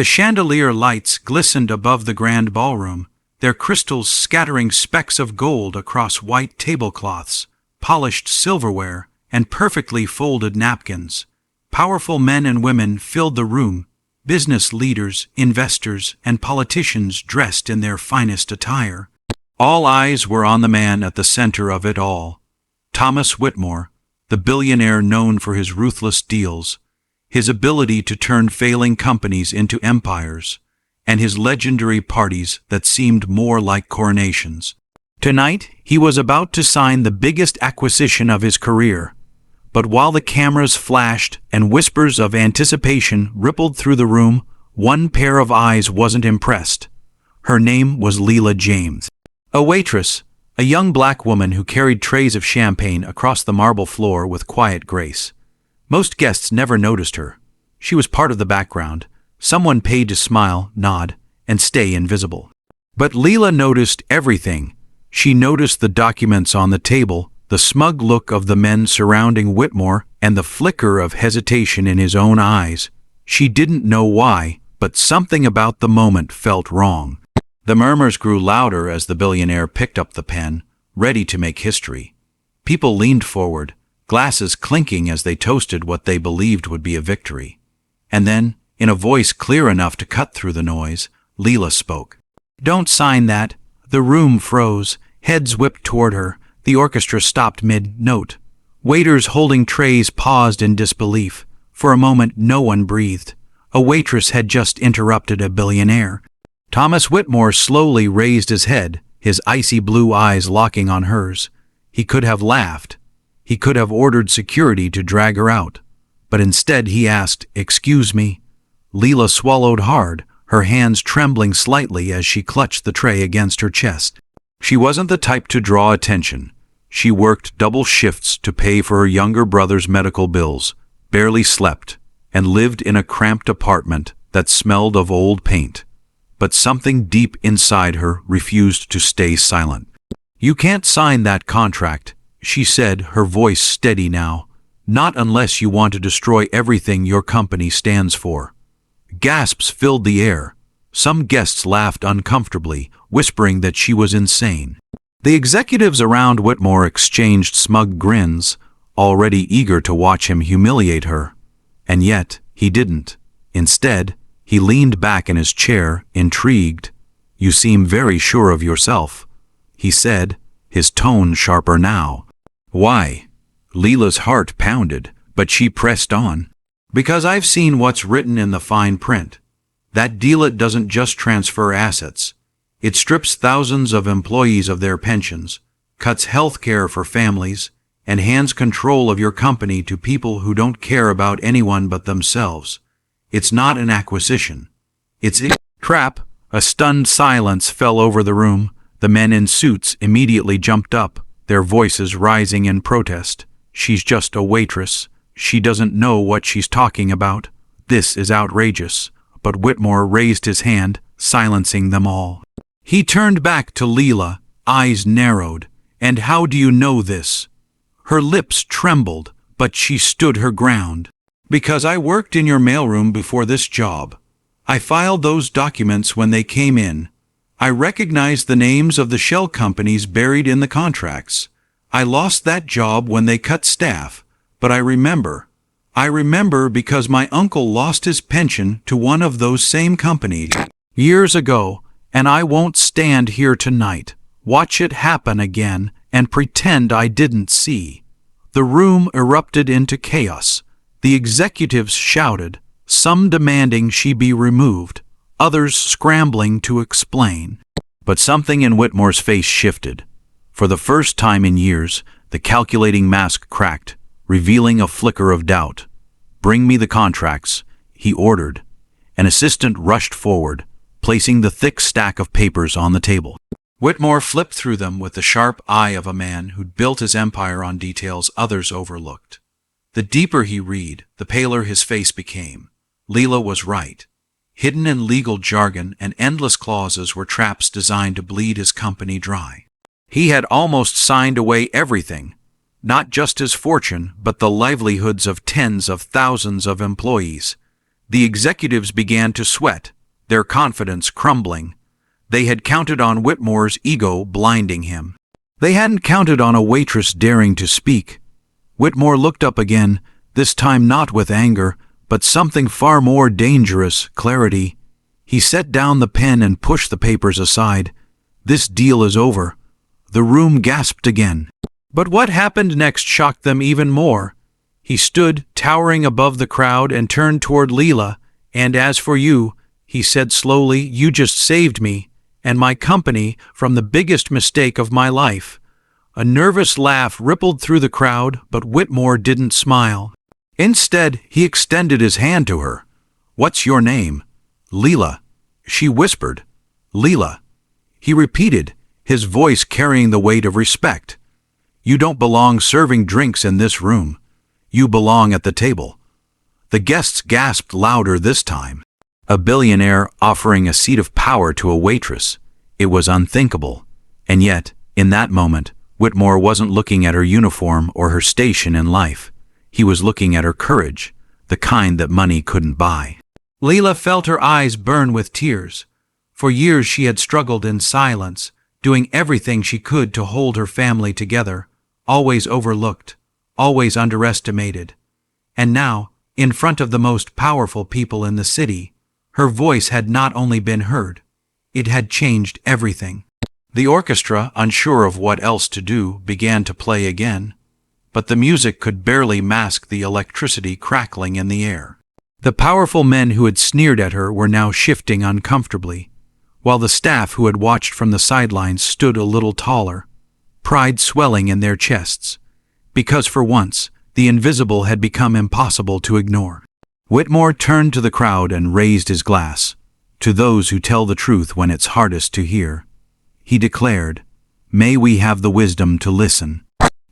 The chandelier lights glistened above the grand ballroom, their crystals scattering specks of gold across white tablecloths, polished silverware, and perfectly folded napkins. Powerful men and women filled the room, business leaders, investors, and politicians dressed in their finest attire. All eyes were on the man at the center of it all. Thomas Whitmore, the billionaire known for his ruthless deals, his ability to turn failing companies into empires, and his legendary parties that seemed more like coronations. Tonight, he was about to sign the biggest acquisition of his career. But while the cameras flashed and whispers of anticipation rippled through the room, one pair of eyes wasn't impressed. Her name was Leela James. A waitress, a young black woman who carried trays of champagne across the marble floor with quiet grace. Most guests never noticed her. She was part of the background, someone paid to smile, nod, and stay invisible. But Leela noticed everything. She noticed the documents on the table, the smug look of the men surrounding Whitmore, and the flicker of hesitation in his own eyes. She didn't know why, but something about the moment felt wrong. The murmurs grew louder as the billionaire picked up the pen, ready to make history. People leaned forward, glasses clinking as they toasted what they believed would be a victory. And then, in a voice clear enough to cut through the noise, Leela spoke. "Don't sign that." The room froze, heads whipped toward her. The orchestra stopped mid-note. Waiters holding trays paused in disbelief. For a moment, no one breathed. A waitress had just interrupted a billionaire. Thomas Whitmore slowly raised his head, his icy blue eyes locking on hers. He could have laughed. He could have ordered security to drag her out. But instead he asked, "Excuse me?" Leela swallowed hard, her hands trembling slightly as she clutched the tray against her chest. She wasn't the type to draw attention. She worked double shifts to pay for her younger brother's medical bills, barely slept, and lived in a cramped apartment that smelled of old paint. But something deep inside her refused to stay silent. "You can't sign that contract," she said, her voice steady now. "Not unless you want to destroy everything your company stands for." Gasps filled the air. Some guests laughed uncomfortably, whispering that she was insane. The executives around Whitmore exchanged smug grins, already eager to watch him humiliate her. And yet, he didn't. Instead, he leaned back in his chair, intrigued. "You seem very sure of yourself," he said, his tone sharper now. "Why?" Leela's heart pounded, but she pressed on. "Because I've seen what's written in the fine print. That deal doesn't just transfer assets. It strips thousands of employees of their pensions, cuts health care for families, and hands control of your company to people who don't care about anyone but themselves. It's not an acquisition. It's a trap." A stunned silence fell over the room. The men in suits immediately jumped up, their voices rising in protest. "She's just a waitress. She doesn't know what she's talking about. This is outrageous." But Whitmore raised his hand, silencing them all. He turned back to Leela, eyes narrowed. "And how do you know this?" Her lips trembled, but she stood her ground. "Because I worked in your mailroom before this job. I filed those documents when they came in. I recognized the names of the shell companies buried in the contracts. I lost that job when they cut staff, but I remember. I remember because my uncle lost his pension to one of those same companies years ago, and I won't stand here tonight, watch it happen again, and pretend I didn't see." The room erupted into chaos. The executives shouted, some demanding she be removed, others scrambling to explain. But something in Whitmore's face shifted. For the first time in years, the calculating mask cracked, revealing a flicker of doubt. "Bring me the contracts," he ordered. An assistant rushed forward, placing the thick stack of papers on the table. Whitmore flipped through them with the sharp eye of a man who'd built his empire on details others overlooked. The deeper he read, the paler his face became. Leela was right. Hidden in legal jargon and endless clauses were traps designed to bleed his company dry. He had almost signed away everything, not just his fortune, but the livelihoods of tens of thousands of employees. The executives began to sweat, their confidence crumbling. They had counted on Whitmore's ego blinding him. They hadn't counted on a waitress daring to speak. Whitmore looked up again, this time not with anger, but something far more dangerous, clarity. He set down the pen and pushed the papers aside. This deal is over. The room gasped again. But what happened next shocked them even more. He stood, towering above the crowd, and turned toward Leela. "And as for you," he said slowly, "you just saved me and my company from the biggest mistake of my life." A nervous laugh rippled through the crowd, but Whitmore didn't smile. Instead, he extended his hand to her. "What's your name?" "Leela," she whispered. "Leela." He repeated, his voice carrying the weight of respect. "You don't belong serving drinks in this room. You belong at the table." The guests gasped louder this time. A billionaire offering a seat of power to a waitress. It was unthinkable. And yet, in that moment, Whitmore wasn't looking at her uniform or her station in life. He was looking at her courage, the kind that money couldn't buy. Leela felt her eyes burn with tears. For years she had struggled in silence, doing everything she could to hold her family together, always overlooked, always underestimated. And now, in front of the most powerful people in the city, her voice had not only been heard, it had changed everything. The orchestra, unsure of what else to do, began to play again, but the music could barely mask the electricity crackling in the air. The powerful men who had sneered at her were now shifting uncomfortably, while the staff who had watched from the sidelines stood a little taller, pride swelling in their chests, because for once, the invisible had become impossible to ignore. Whitmore turned to the crowd and raised his glass. "To those who tell the truth when it's hardest to hear," he declared, "may we have the wisdom to listen."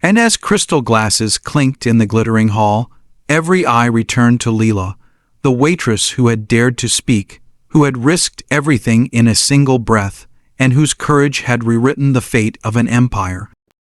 And as crystal glasses clinked in the glittering hall, every eye returned to Leela, the waitress who had dared to speak, who had risked everything in a single breath, and whose courage had rewritten the fate of an empire.